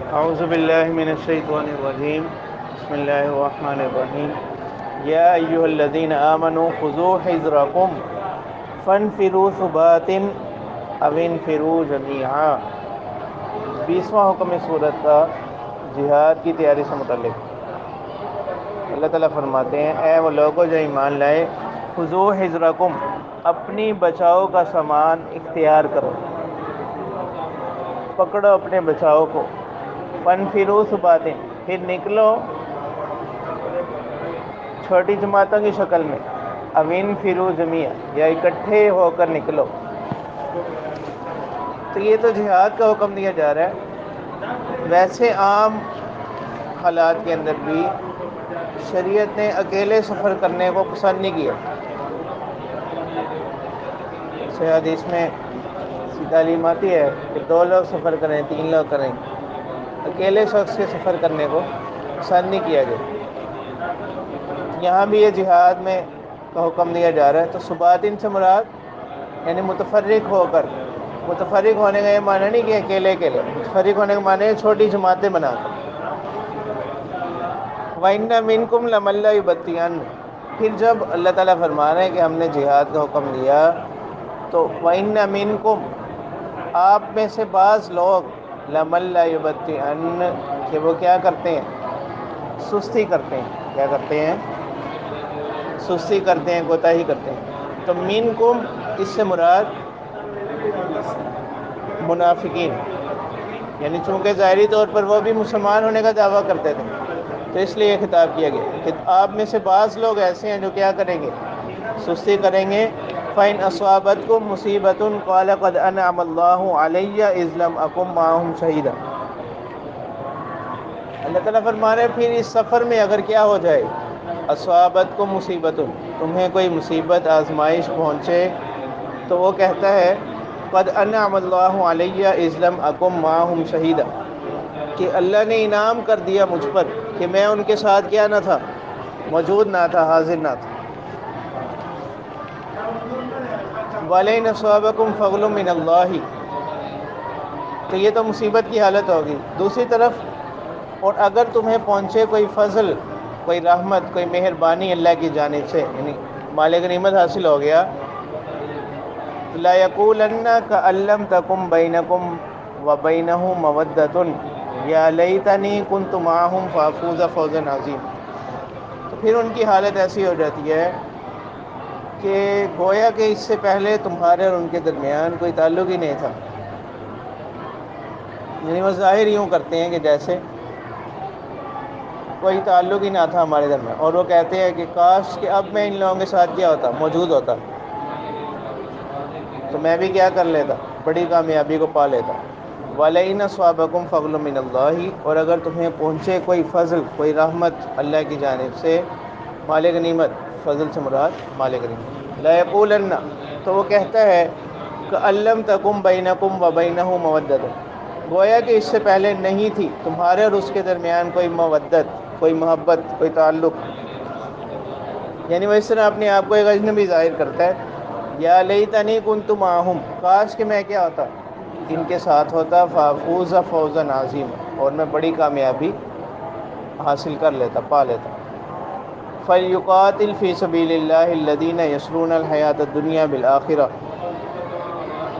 اعوذ باللہ من الشیطان الرجیم بسم اللہ الرحمن الرحیم یا ایہا الذین آمنوا خذوا حذرکم فانفروا ثبات او انفروا جمیعا۔ 20واں حکم اس صورت کا جہاد کی تیاری سے متعلق۔ اللہ تعالیٰ فرماتے ہیں اے وہ لوگو جو ایمان لائے، خذوا حذرکم، اپنی بچاؤ کا سامان اختیار کرو، پکڑو اپنے بچاؤ کو۔ فانفروا ثبات، پھر نکلو چھوٹی جماعتوں کی شکل میں، او انفروا جمیعا، یا اکٹھے ہو کر نکلو۔ تو یہ تو جہاد کا حکم دیا جا رہا ہے۔ ویسے عام حالات کے اندر بھی شریعت نے اکیلے سفر کرنے کو پسند نہیں کیا۔ جیسے حدیث میں تعلیم آتی ہے کہ 2 لوگ سفر کریں، 3 لوگ کریں، اکیلے شخص کے سفر کرنے کو پسند نہیں کیا گیا۔ یہاں بھی یہ جہاد میں کا حکم دیا جا رہا ہے۔ تو ثباتن سے مراد یعنی متفرق ہو کر، متفرق ہونے کا یہ معنی نہیں کہ اکیلے اکیلے، متفرق ہونے کا معنی ہے چھوٹی جماعتیں بنا کر۔ وَإِنَّ مِنْكُمْ لَمَن لَّيُبَطِّئَنَّ، پھر جب اللہ تعالیٰ فرما رہے ہیں کہ ہم نے جہاد کا حکم دیا تو وَإِنَّ مِنْكُمْ، آپ میں سے بعض لوگ، لَمَن لَّيُبَطِّئَنَّ، کہ وہ کیا کرتے ہیں؟ سستی کرتے ہیں۔ کیا کرتے ہیں؟ سستی کرتے ہیں، کوتاہی کرتے ہیں۔ تو منکم اس سے مراد منافقین، یعنی چونکہ ظاہری طور پر وہ بھی مسلمان ہونے کا دعویٰ کرتے تھے تو اس لیے یہ خطاب کیا گیا کہ آپ میں سے بعض لوگ ایسے ہیں جو کیا کریں گے؟ سستی کریں گے۔ فَإِنْ أَصَابَتْكُمْ مُصِيبَةٌ قَالَ قَدْ أَنْعَمَ اللَّهُ عَلَيَّ إِذْ لَمْ أَكُنْ مَعَهُمْ شَهِيدًا۔ اللہ تعالیٰ فرما رہے ہیں پھر اس سفر میں اگر کیا ہو جائے، اصابتکم مصیبت، تمہیں کوئی مصیبت آزمائش پہنچے تو وہ کہتا ہے قد انعم اللہ علیہ اذ لم اکن معہم شہیدا، کہ اللہ نے انعام کر دیا مجھ پر کہ میں ان کے ساتھ کیا نہ تھا، موجود نہ تھا، حاضر نہ تھا۔ وَلَئِنْ أَصَابَكُمْ فَضْلٌ مِّنَ اللَّهِ، تو یہ تو مصیبت کی حالت ہوگی۔ دوسری طرف اور اگر تمہیں پہنچے کوئی فضل، کوئی رحمت، کوئی مہربانی اللہ کی جانب سے، یعنی مال غنیمت حاصل ہو گیا، لا یقولن کأن لم تکن بینکم وبینہ مودۃ یا لیتنی کنت معہم فافوز فوزا عظیما، تو پھر ان کی حالت ایسی ہو جاتی ہے کہ گویا کہ اس سے پہلے تمہارے اور ان کے درمیان کوئی تعلق ہی نہیں تھا۔ یعنی وہ ظاہر یوں کرتے ہیں کہ جیسے کوئی تعلق ہی نہ تھا ہمارے درمیان، اور وہ کہتے ہیں کہ کاش کہ اب میں ان لوگوں کے ساتھ کیا ہوتا، موجود ہوتا، تو میں بھی کیا کر لیتا، بڑی کامیابی کو پا لیتا۔ وَلَئِنْ أَصَابَكُمْ فَضْلٌ مِّنَ اللَّهِ، اور اگر تمہیں پہنچے کوئی فضل، کوئی رحمت اللہ کی جانب سے، مال غنیمت، فضل سے مراد مال غنیمت، لا یقولن، تو وہ کہتا ہے کأن لم تکن بینکم وبینہ مودۃ، گویا کہ اس سے پہلے نہیں تھی تمہارے اور اس کے درمیان کوئی مودت، کوئی محبت، کوئی تعلق، یعنی وہ اس طرح اپنے آپ کو ایک اجنبی ظاہر کرتا ہے۔ یا لیتنی کنت معہم، کاش کہ میں کیا ہوتا، ان کے ساتھ ہوتا، فافوز فوزا عظیما، اور میں بڑی کامیابی حاصل کر لیتا، پا لیتا۔ فَلْيُقَاتِلْ فِي سَبِيلِ اللَّهِ الَّذِينَ يَشْرُونَ الْحَيَاةَ الدُّنْيَا بِالْآخِرَةِ،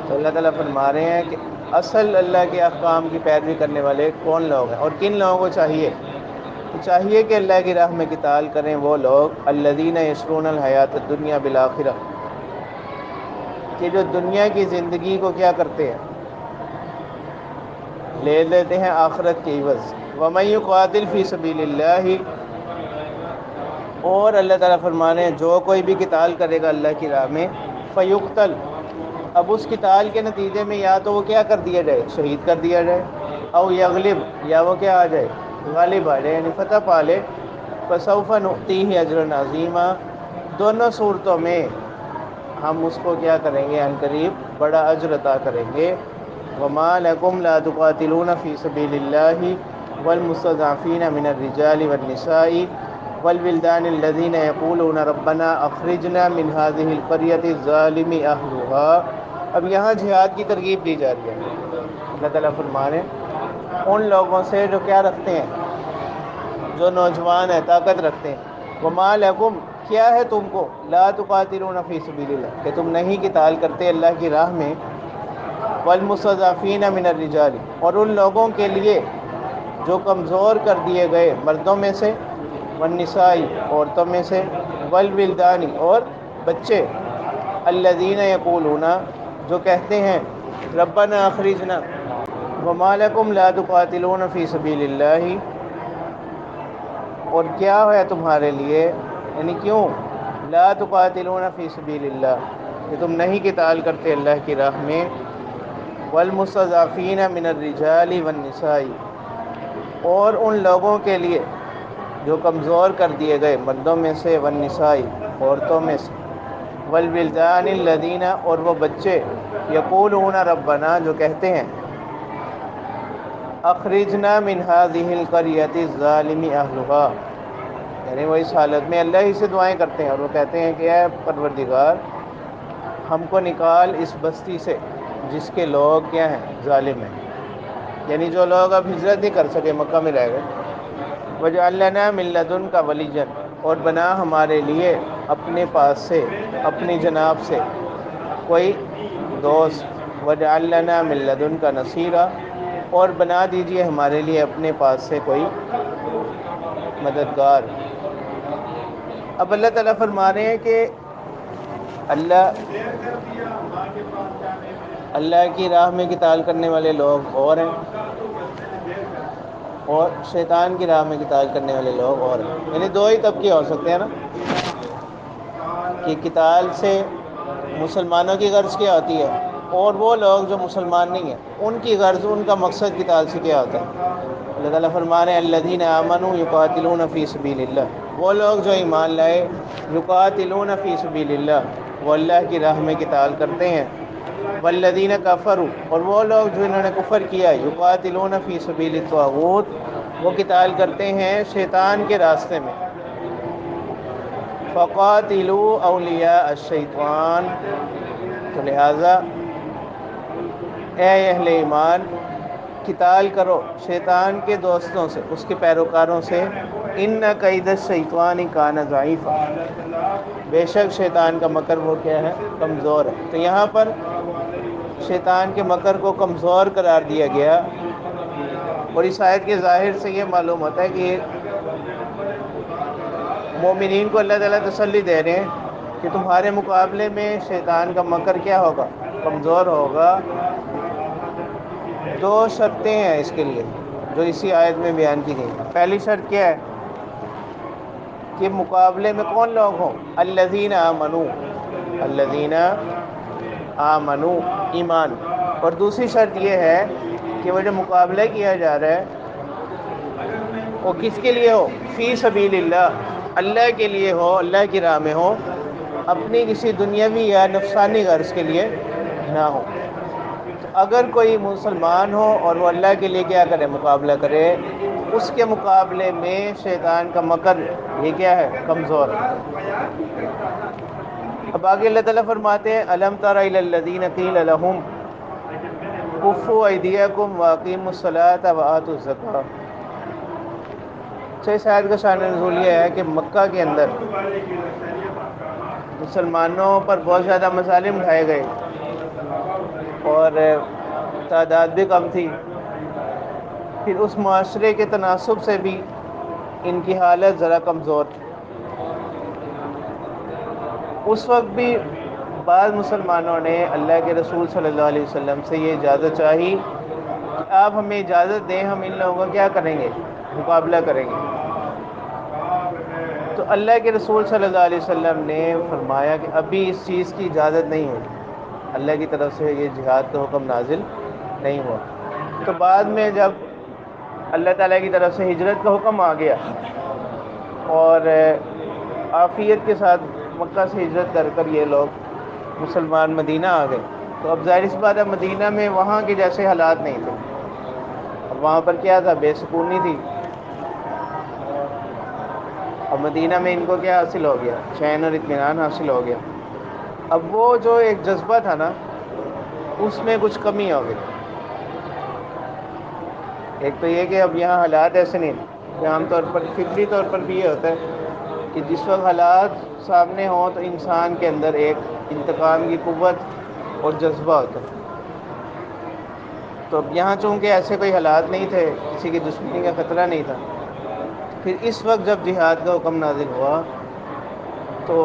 تو اللہ تعالیٰ فرما رہے ہیں کہ اصل اللہ کے احکام کی پیروی کرنے والے کون لوگ ہیں اور کن لوگوں کو چاہیے؟ تو چاہیے کہ اللہ کی راہ میں قتال کریں وہ لوگ الذین یشرون الحیات الدنیا بالآخرہ، کہ جو دنیا کی زندگی کو کیا کرتے ہیں؟ لے لیتے ہیں آخرت کے عوض۔ وَمَن یقاتل فی سبیل اللہ، اور اللہ تعالیٰ فرمانے ہیں جو کوئی بھی قتال کرے گا اللہ کی راہ میں، فیقتل، اب اس قتال کے نتیجے میں یا تو وہ کیا کر دیا جائے، شہید کر دیا جائے، او یغلب، یا وہ کیا آ جائے، غالب آ جائے، یعنی فتح پا لے، فسوف نؤتیہ اجرا عظیما، دونوں صورتوں میں ہم اس کو کیا کریں گے، ان قریب بڑا اجر عطا کریں گے۔ وما لکم لا تقاتلون فی سبیل اللہ والمستضعفین من الرجال والنساء والولدان الذین یقولون ربنا اخرجنا من هذه القریة الظالم اہلها، اب یہاں جہاد کی ترغیب دی جا رہی ہے۔ اللہ تعالیٰ فرمانے ان لوگوں سے جو کیا رکھتے ہیں، جو نوجوان ہیں، طاقت رکھتے ہیں. وما لکم، کیا ہے تم کو، لا تقاتلون فی سبیل اللہ، کہ تم نہیں قتال کرتے اللہ کی راہ میں، والمستضعفین من الرجال، اور ان لوگوں کے لیے جو کمزور کر دیے گئے مردوں میں سے، والنساء، عورتوں میں سے، والولدان، اور بچے، الذین یقولون، جو کہتے ہیں ربنا اخرجنا، وما لکم لا تقاتلون فی سبیل اللہ، اور کیا ہے تمہارے لیے، یعنی کیوں، لا تقاتلون فی سبیل اللہ، کہ تم نہیں قتال کرتے اللہ کی راہ میں، والمستضعفین من الرجال والنساء، اور ان لوگوں کے لیے جو کمزور کر دیے گئے مردوں میں سے، والنساء، عورتوں میں سے، والولدان الذین، اور وہ بچے، یقولون ربنا، جو کہتے ہیں اخرجنا من هذه القرية الظالم اهلها، یعنی وہ اس حالت میں اللہ ہی سے دعائیں کرتے ہیں، اور وہ کہتے ہیں کہ اے پروردگار، ہم کو نکال اس بستی سے جس کے لوگ کیا ہیں، ظالم ہیں، یعنی جو لوگ اب ہجرت نہیں کر سکے، مکہ میں رہ گئے. وجعل لنا من لدنک ولیا، اور بنا ہمارے لیے اپنے پاس سے، اپنی جناب سے کوئی دوست، وجعل لنا من لدنک نصیرا، اور بنا دیجئے ہمارے لیے اپنے پاس سے کوئی مددگار. اب اللہ تعالیٰ فرما رہے ہیں کہ اللہ کی راہ میں قتال کرنے والے لوگ اور ہیں، اور شیطان کی راہ میں قتال کرنے والے لوگ اور ہیں، یعنی دو ہی طبقے ہو سکتے ہیں نا، کہ قتال سے مسلمانوں کی غرض کیا ہوتی ہے، اور وہ لوگ جو مسلمان نہیں ہیں ان کی غرض، ان کا مقصد قتال سے کیا ہوتا ہے. اللہ تعالیٰ فرما رہے ہیں الذین آمنوا یقاتلون فی سبیل اللہ، وہ لوگ جو ایمان لائے، یقاتلون فی سبیل اللہ، وہ اللہ کی راہ میں قتال کرتے ہیں، والذین کفروا، اور وہ لوگ جو انہوں نے کفر کیا، یقاتلون فی سبیل الطاغوت، وہ قتال کرتے ہیں شیطان کے راستے میں. فقاتلوا اولیاء الشیطان، تو لہٰذا اے اہل ایمان، قتال کرو شیطان کے دوستوں سے، اس کے پیروکاروں سے، ان کید الشیطان کان ضعیفا، بے شک شیطان کا مکر وہ کیا ہے، کمزور ہے. تو یہاں پر شیطان کے مکر کو کمزور قرار دیا گیا، اور اس آیت کے ظاہر سے یہ معلوم ہوتا ہے کہ مومنین کو اللہ تعالیٰ تسلی دے رہے ہیں کہ تمہارے مقابلے میں شیطان کا مکر کیا ہوگا، کمزور ہوگا. دو شرطیں ہیں اس کے لیے جو اسی آیت میں بیان کی گئی. پہلی شرط کیا ہے کہ مقابلے میں کون لوگ ہوں، الذین آمنوا، الذین آمنوا، ایمان. اور دوسری شرط یہ ہے کہ وہ جو مقابلہ کیا جا رہا ہے وہ کس کے لیے ہو، فی سبیل اللہ، اللہ کے لیے ہو، اللہ کی راہ میں ہو، اپنی کسی دنیاوی یا نفسانی غرض کے لیے نہ ہو. تو اگر کوئی مسلمان ہو اور وہ اللہ کے لیے کیا کرے، مقابلہ کرے، اس کے مقابلے میں شیطان کا مکر یہ کیا ہے، کمزور. اب آگے اللہ تعالیٰ فرماتے ہیں الم تر الی الذین قیل لہم کفوا ایدیکم واقیموا الصلاۃ وآتوا الزکاۃ. اس آیت کا شان نزول یہ ہے کہ مکہ کے اندر مسلمانوں پر بہت زیادہ مظالم ڈھائے گئے اور تعداد بھی کم تھی. پھر اس معاشرے کے تناسب سے بھی ان کی حالت ذرا کمزور تھی. اس وقت بھی بعض مسلمانوں نے اللہ کے رسول صلی اللہ علیہ وسلم سے یہ اجازت چاہی کہ آپ ہمیں اجازت دیں، ہم ان لوگوں کا کیا کریں گے، مقابلہ کریں گے. تو اللہ کے رسول صلی اللہ علیہ وسلم نے فرمایا کہ ابھی اس چیز کی اجازت نہیں ہوئی، اللہ کی طرف سے یہ جہاد کا حکم نازل نہیں ہوا. تو بعد میں جب اللہ تعالیٰ کی طرف سے ہجرت کا حکم آ گیا اور عافیت کے ساتھ مکہ سے ہجرت کر کر یہ لوگ مسلمان مدینہ آ گئے، تو اب ظاہر سی بات ہے مدینہ میں وہاں کے جیسے حالات نہیں تھے. اب وہاں پر کیا تھا، بے سکونی تھی. اب مدینہ میں ان کو کیا حاصل ہو گیا، چین اور اطمینان حاصل ہو گیا. اب وہ جو ایک جذبہ تھا نا، اس میں کچھ کمی ہو گئی. ایک تو یہ کہ اب یہاں حالات ایسے نہیں کہ عام طور پر فطری طور پر بھی یہ ہوتا ہے کہ جس وقت حالات سامنے ہوں تو انسان کے اندر ایک انتقام کی قوت اور جذبہ ہوتا ہے. تو اب یہاں چونکہ ایسے کوئی حالات نہیں تھے، کسی کی دشمنی کا خطرہ نہیں تھا، پھر اس وقت جب جہاد کا حکم نازل ہوا تو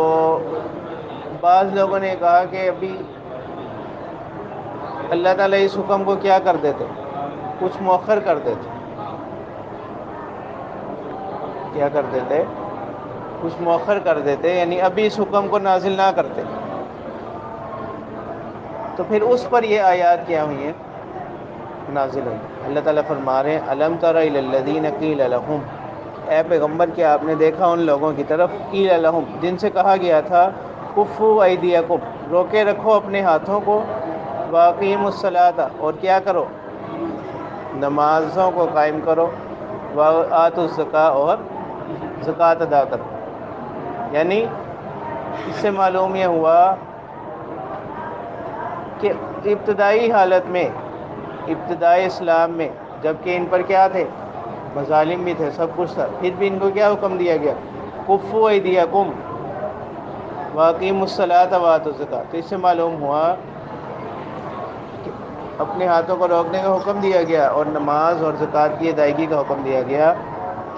بعض لوگوں نے کہا کہ ابھی اللہ تعالیٰ اس حکم کو کیا کر دیتے، کچھ مؤخر کر دیتے. کیا کر دیتے؟ کچھ مؤخر کر دیتے، یعنی ابھی اس حکم کو نازل نہ کرتے. تو پھر اس پر یہ آیات کیا ہوئی ہیں، نازل ہوئی. اللہ تعالیٰ فرما رہے ہیں الم تر الی الذین قیل لہم، اے پیغمبر کیا آپ نے دیکھا ان لوگوں کی طرف قیل لہم جن سے کہا گیا تھا کفو ایدیکم، روکے رکھو اپنے ہاتھوں کو، واقیموا الصلاۃ اور کیا کرو، نمازوں کو قائم کرو، وآتوا الزکاۃ اور زکوٰۃ ادا کرو. یعنی اس سے معلوم یہ ہوا کہ ابتدائی حالت میں، ابتدائی اسلام میں، جبکہ ان پر کیا تھے، مظالم بھی تھے، سب کچھ تھا، پھر بھی ان کو کیا حکم دیا گیا، کفو ایدیکم واقیموا الصلاۃ وآتوا الزکاۃ. تو اس سے معلوم ہوا کہ اپنے ہاتھوں کو روکنے کا حکم دیا گیا اور نماز اور زکوٰۃ کی ادائیگی کا حکم دیا گیا.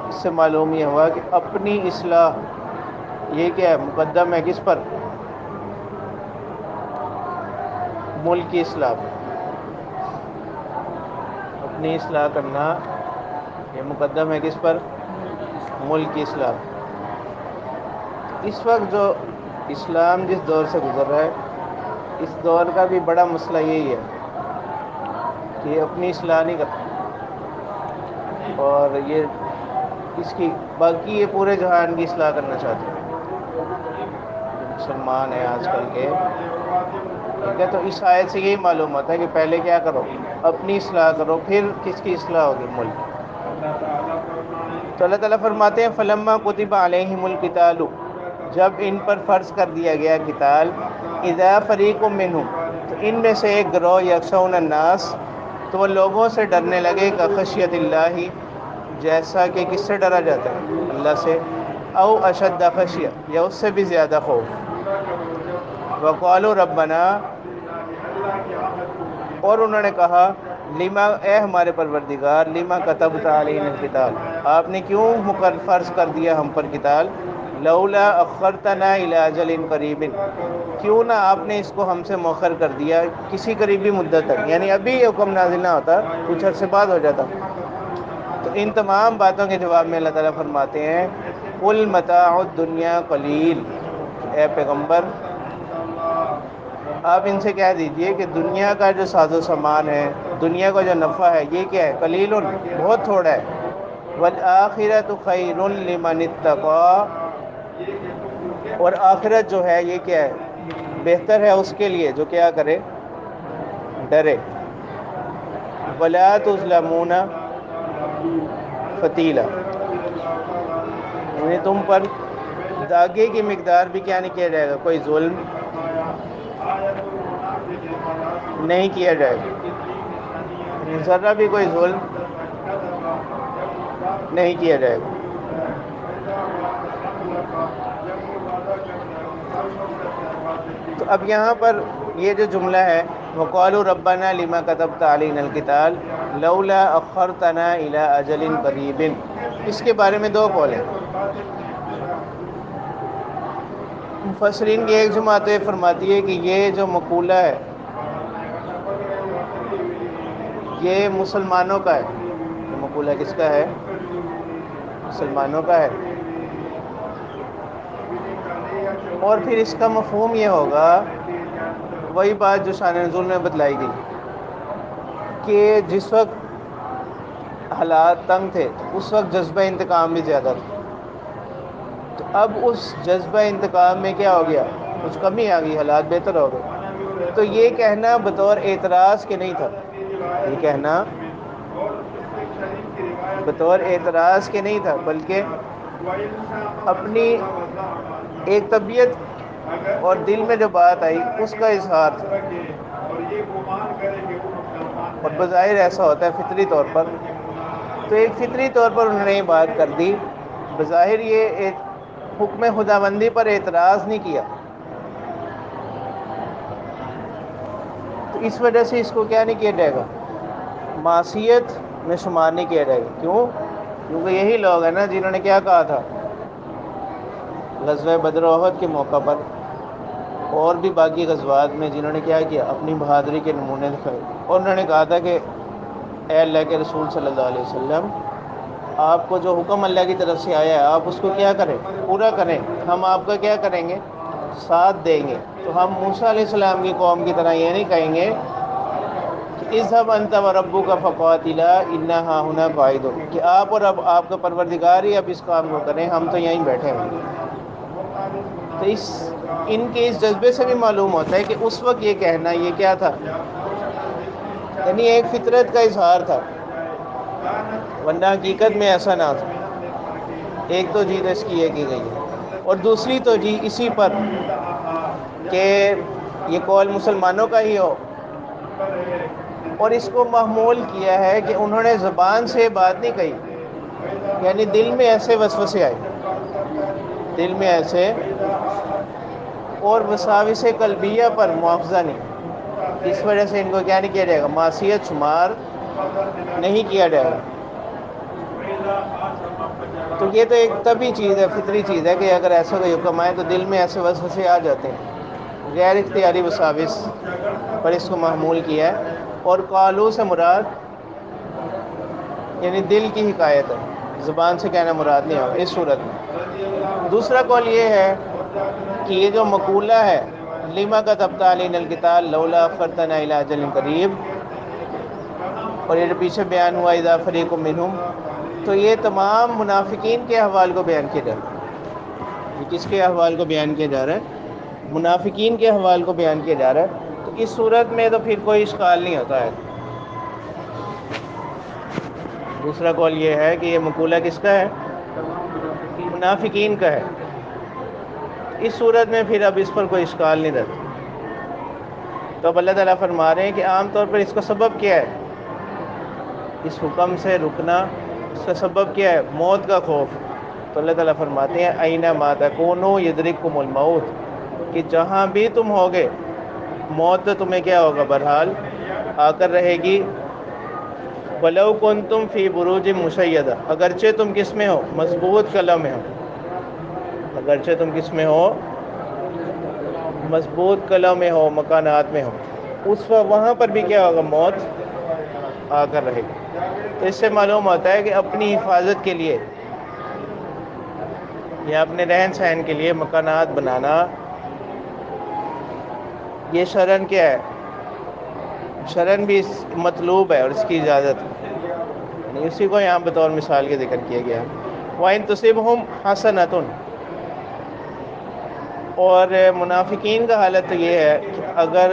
اس سے معلوم یہ ہوا کہ اپنی اصلاح یہ کیا ہے، مقدم ہے کس پر، ملک کی اصلاح پر. اپنی اصلاح کرنا یہ مقدم ہے کس پر، ملک کی اصلاح. اس وقت جو اسلام جس دور سے گزر رہا ہے، اس دور کا بھی بڑا مسئلہ یہی ہے کہ یہ اپنی اصلاح نہیں کرتا، اور یہ اس کی باقی یہ پورے جہان کی اصلاح کرنا چاہتے ہیں. مسلمان ہیں آج کل کے، ٹھیک ہے، تو اس آیت سے یہی معلوم ہوتا ہے کہ پہلے کیا کرو، اپنی اصلاح کرو، پھر کس کی اصلاح ہوگی، ملک. تو اللہ تعالیٰ فرماتے ہیں فلما کتب علیہم القتال، جب ان پر فرض کر دیا گیا قتال، اذا فریق منہم تو ان میں سے ایک گروہ، یخشون الناس تو وہ لوگوں سے ڈرنے لگے، کا خشیت اللہ جیسا کہ کس سے ڈرا جاتا ہے، اللہ سے، او اشد خشیہ یا اس سے بھی زیادہ خوف. وقالوا ربنا اور انہوں نے کہا لما اے ہمارے پروردگار، لما کتبت علینا القتال آپ نے کیوں فرض کر دیا ہم پر قتال، لولا اخرتنا الی اجل قریب کیوں نہ آپ نے اس کو ہم سے مؤخر کر دیا کسی قریبی مدت تک، یعنی ابھی یہ حکم نازل نہ ہوتا، کچھ عرصے بعد ہو جاتا. تو ان تمام باتوں کے جواب میں اللہ تعالیٰ فرماتے ہیں قل متاع الدنیا قلیل، اے پیغمبر آپ ان سے کہہ دیجئے کہ دنیا کا جو ساز و سامان ہے، دنیا کا جو نفع ہے، یہ کیا ہے، قلیل، بہت تھوڑا ہے. والآخرۃ خیر لمن اتقی اور آخرت جو ہے یہ کیا ہے، بہتر ہے اس کے لیے جو کیا کرے، ڈرے. ولا تظلمون فتیلا یعنی تم پر داغے کی مقدار بھی کیا نہیں کیا جائے گا، کوئی ظلم نہیں کیا جائے گا، ذرہ بھی کوئی ظلم نہیں کیا جائے گا. تو اب یہاں پر یہ جو جملہ ہے وقالوا ربنا لما كتبت علينا القتال لولا اخرتنا الى اجل قریب، اس کے بارے میں دو قول ہیں. مفسرین کی ایک جماعت فرماتی ہے کہ یہ جو مقولہ ہے یہ مسلمانوں کا ہے. یہ مقولہ کس کا ہے، مسلمانوں کا ہے. اور پھر اس کا مفہوم یہ ہوگا، وہی بات جو شان نزول میں بتلائی گئی کہ جس وقت حالات تنگ تھے اس وقت جذبہ انتقام بھی زیادہ تھا. تو اب اس جذبہ انتقام میں کیا ہو گیا، کچھ کمی آ گئی، حالات بہتر ہو گئے. تو یہ کہنا بطور اعتراض کے نہیں تھا، یہ کہنا بطور اعتراض کے نہیں تھا، بلکہ اپنی ایک طبیعت اور دل میں جو بات آئی اس کا اظہار تھا. اور بظاہر ایسا ہوتا ہے فطری طور پر تو ایک فطری طور پر انہوں نے یہ بات کر دی، بظاہر یہ ایک حکم خداوندی پر اعتراض نہیں کیا، تو اس وجہ سے اس کو کیا نہیں کیا جائے گا، معصیت میں شمار نہیں کیا جائے گا۔ کیوں؟ کیونکہ یہی لوگ ہیں نا جنہوں نے کیا کہا تھا غزوہ بدر و احد کے موقع پر، اور بھی باقی غزوات میں، جنہوں نے کیا کیا، اپنی بہادری کے نمونے دکھائے، اور انہوں نے کہا تھا کہ اے اللہ کے رسول صلی اللہ علیہ وسلم، آپ کو جو حکم اللہ کی طرف سے آیا ہے آپ اس کو کیا کریں، پورا کریں، ہم آپ کا کیا کریں گے، ساتھ دیں گے۔ تو ہم موسیٰ علیہ السلام کی قوم کی طرح یہ نہیں کہیں گے کہ اذهب انت وربک فقاتلا انا ہاہنا قاعدون، کہ آپ اور اب آپ کا پروردگار ہی اب اس کام کو کریں، ہم تو یہیں بیٹھے ہیں۔ تو ان کے اس جذبے سے بھی معلوم ہوتا ہے کہ اس وقت یہ کہنا یہ کیا تھا، یعنی ایک فطرت کا اظہار تھا، ورنہ حقیقت میں ایسا نہ تھا۔ ایک تو جیت اس کی یہ کی گئی ہے، اور دوسری تو جی اسی پر کہ یہ قول مسلمانوں کا ہی ہو، اور اس کو محمول کیا ہے کہ انہوں نے زبان سے بات نہیں کہی، یعنی دل میں ایسے وسوسے آئے، دل میں ایسے، اور وساوس قلبیہ پر مواخذہ نہیں، اس وجہ سے ان کو کیا نہیں کیا جائے گا، معصیت شمار نہیں کیا جائے گا۔ تو یہ تو ایک طبعی چیز ہے، فطری چیز ہے کہ اگر ایسا کوئی حکم آئے تو دل میں ایسے وسوسے آ جاتے ہیں، غیر اختیاری وساوس پر اس کو محمول کیا ہے۔ اور قالو سے مراد یعنی دل کی حکایت ہے، زبان سے کہنا مراد نہیں ہوگا اس صورت میں۔ دوسرا قول یہ ہے کہ یہ جو مقولہ ہے لما كتبت علينا القتال لولا اخرتنا الى اجل قریب، اور یہ جو پیچھے بیان ہوا اذا فریق منہم، تو یہ تمام منافقین کے احوال کو بیان کیا جا رہا ہے۔ یہ کس کے احوال کو بیان کیا جا رہا ہے؟ منافقین کے احوال کو بیان کیا جا رہا ہے۔ تو اس صورت میں تو پھر کوئی اشکال نہیں ہوتا ہے۔ دوسرا قول یہ ہے کہ یہ مقولہ کس کا ہے؟ منافقین کا ہے۔ اس صورت میں پھر اب اس پر کوئی اشکال نہیں رہتا۔ تو اب اللہ تعالیٰ فرما رہے ہیں کہ عام طور پر اس کا سبب کیا ہے، اس حکم سے رکنا، اس کا سبب کیا ہے، موت کا خوف۔ تو اللہ تعالیٰ فرماتے ہیں اینما تکونوا یدرککم الموت، کہ جہاں بھی تم ہوگے موت تو تمہیں کیا ہوگا، بہرحال آ کر رہے گی۔ وَلَوْ كُنْتُمْ فِي بُرُوجٍ مُشَيَّدَةٍ، اگرچہ تم کس میں ہو، مضبوط قلعہ میں ہو، اگرچہ تم کس میں ہو، مضبوط قلعہ میں ہو، مکانات میں ہو، اس وقت وہاں پر بھی کیا ہوگا، موت آ کر رہے گی۔ تو اس سے معلوم ہوتا ہے کہ اپنی حفاظت کے لیے یا اپنے رہن سہن کے لیے مکانات بنانا، یہ شرعاً کیا ہے، شرعاً بھی مطلوب ہے اور اس کی اجازت ہے، یعنی اسی کو یہاں بطور مثال کے ذکر کیا گیا۔ وَإِن تُصِبْهُمْ حَسَنَةٌ، اور منافقین کا حالت تو یہ ہے کہ اگر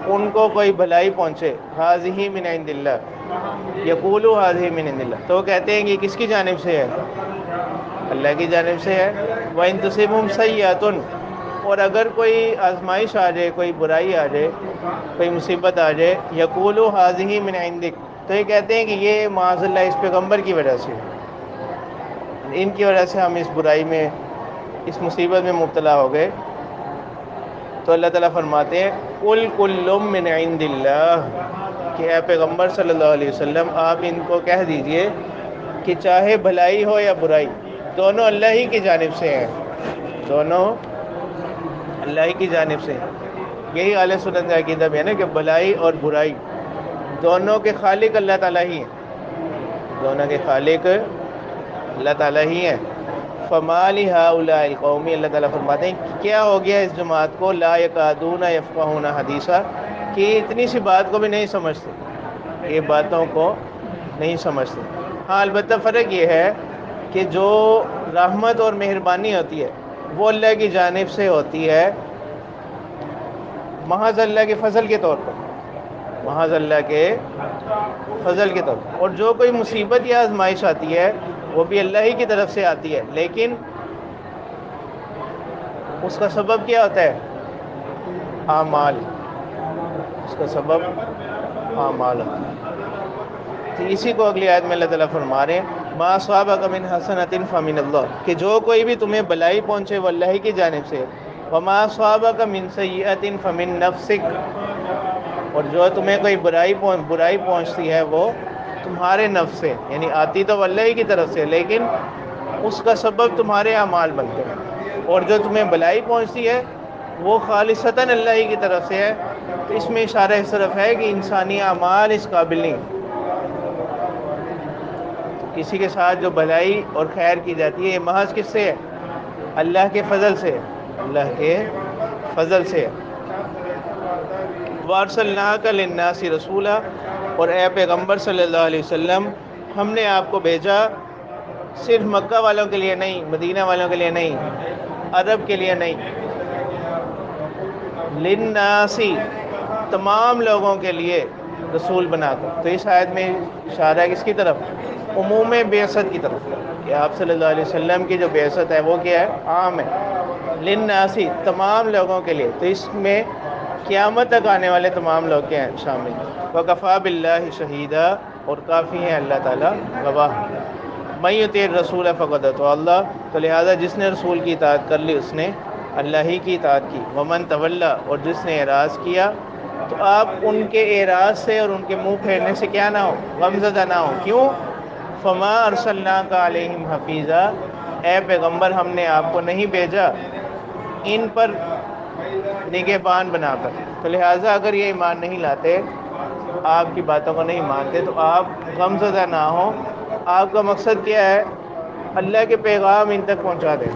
ان کو کوئی بھلائی پہنچے، هَذِهِ مِنْ عِنْدِ اللَّهِ، يَقُولُوا هَذِهِ مِنْ عِنْدِ اللَّهِ، تو وہ کہتے ہیں کہ کس کی جانب سے ہے، اللہ کی جانب سے ہے۔ وَإِن تُصِبْهُمْ سَيِّئَةٌ، اور اگر کوئی آزمائش آ جائے، کوئی برائی آ جائے، کوئی مصیبت آ جائے، يَقُولُوا هَذِهِ مِنْ عِنْدِكَ، تو یہ کہتے ہیں کہ یہ معاذ اللہ اس پیغمبر کی وجہ سے، ان کی وجہ سے ہم اس برائی میں، اس مصیبت میں مبتلا ہو گئے۔ تو اللہ تعالیٰ فرماتے ہیں قُلْ كُلٌّ مِّنْ عِنْدِ اللَّهِ، کہ اے پیغمبر صلی اللہ علیہ وسلم آپ ان کو کہہ دیجئے کہ چاہے بھلائی ہو یا برائی، دونوں اللہ ہی کی جانب سے ہیں، دونوں اللہ ہی کی جانب سے ہیں۔ یہی اہل سنت کا عقیدہ بھی ہے نا کہ بھلائی اور برائی دونوں کے خالق اللہ تعالیٰ ہی ہیں، دونوں کے خالق اللہ تعالیٰ ہی ہیں۔ فَمَا لِهَٰؤُلَاءِ الْقَوْمِ، اللہ تعالیٰ فرماتے ہیں کہ کیا ہو گیا اس جماعت کو، لَا يَكَادُونَ يَفْقَهُونَ حَدِيثًا، کہ اتنی سی بات کو بھی نہیں سمجھتے، یہ باتوں کو نہیں سمجھتے۔ ہاں البتہ فرق یہ ہے کہ جو رحمت اور مہربانی ہوتی ہے وہ اللہ کی جانب سے ہوتی ہے، محض اللہ کے فضل کے طور پر، محض اللہ کے فضل کے طور پر، اور جو کوئی مصیبت یا آزمائش آتی ہے وہ بھی اللہ ہی کی طرف سے آتی ہے، لیکن اس کا سبب کیا ہوتا ہے، اعمال، اس کا سبب اعمال ہوتا ہے۔ تو اسی کو اگلی آیت میں اللہ تعالیٰ فرما رہے ہیں ما اصابک من حسنۃ فمن اللہ، کہ جو کوئی بھی تمہیں بلائی پہنچے وہ اللہ کی جانب سے، وما اصابک من سیئۃ فمن نفسک، اور جو تمہیں کوئی برائی پہنچتی ہے وہ تمہارے نفس سے، یعنی آتی تو اللہ کی طرف سے لیکن اس کا سبب تمہارے اعمال بنتے ہیں، اور جو تمہیں بلائی پہنچتی ہے وہ خالصتاً اللہ کی طرف سے ہے۔ تو اس میں اشارہ اس طرف ہے کہ انسانی اعمال اس قابل نہیں، کسی کے ساتھ جو بھلائی اور خیر کی جاتی ہے یہ محض کس سے ہے؟ اللہ کے فضل سے، اللہ کے فضل سے۔ وَأَرْسَلْنَاكَ لِلنَّاسِ رَسُولًا، اور اے پیغمبر صلی اللہ علیہ وسلم ہم نے آپ کو بھیجا صرف مکہ والوں کے لیے نہیں، مدینہ والوں کے لیے نہیں، عرب کے لیے نہیں، لِلنَّاسِ تمام لوگوں کے لیے رسول بنا کر۔ تو اس آیت میں اشارہ ہے کس کی طرف؟ عموم بعثت کی طرف، کہ آپ صلی اللہ علیہ وسلم کی جو بعثت ہے وہ کیا ہے؟ عام ہے، للناس تمام لوگوں کے لیے۔ تو اس میں قیامت تک آنے والے تمام لوگ کیا ہیں؟ شامل۔ وَكَفَى بِاللَّهِ شَهِيدًا، اور کافی ہے اللہ تعالیٰ گواہ۔ مَن يُطِعِ الرَّسُولَ فَقَدْ أَطَاعَ اللَّهَ، تو لہذا جس نے رسول کی اطاعت کر لی اس نے اللہ ہی کی اطاعت کی۔ وَمَن تَوَلَّى، اور جس نے اعراض کیا تو آپ ان کے اعراض سے اور ان کے منہ پھیرنے سے کیا نہ ہو؟ غمزدہ نہ ہو۔ کیوں؟ فَمَا أَرْسَلْنَاكَ عَلَيْهِمْ حَفِيظًا، اے پیغمبر ہم نے آپ کو نہیں بھیجا ان پر نگہبان بنا کر۔ تو لہٰذا اگر یہ ایمان نہیں لاتے، آپ کی باتوں کو نہیں مانتے، تو آپ غمزدہ نہ ہوں۔ آپ کا مقصد کیا ہے؟ اللہ کے پیغام ان تک پہنچا دیں۔